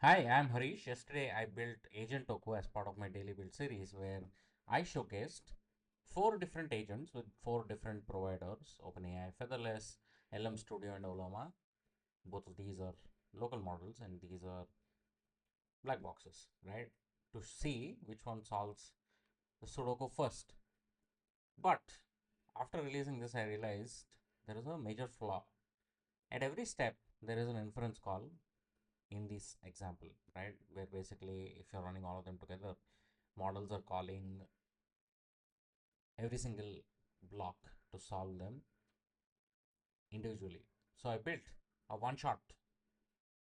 Hi, I'm Harish. Yesterday I built Agentoku as part of my daily build series where I showcased four different agents with four different providers: OpenAI, Featherless, LM Studio, and Ollama. Both of these are local models and these are black boxes, right? To see which one solves the Sudoku first. But after releasing this, I realized there is a major flaw. At every step, there is an inference call in this example, right? Where basically, if you're running all of them together, models are calling every single block to solve them individually. So I built a one shot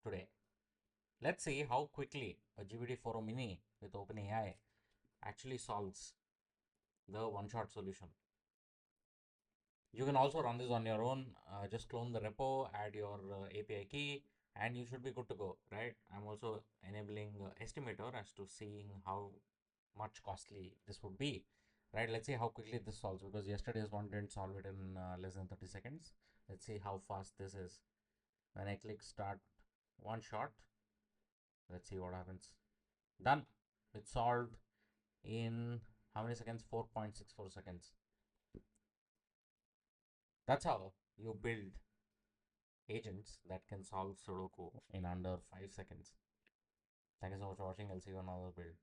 today. Let's see how quickly a GPT-4 Mini with OpenAI actually solves the one shot solution. You can also run this on your own. Just clone the repo, add your API key, and you should be good to go, right? I'm also enabling estimator as to seeing how much costly this would be, right? Let's see how quickly this solves because yesterday's one didn't solve it in less than 30 seconds. Let's see how fast this is. When I click start one shot, let's see what happens. Done. It's solved in how many seconds? 4.64 seconds. That's how you build agents that can solve Sudoku in under 5 seconds. Thank you so much for watching. I'll see you on another build.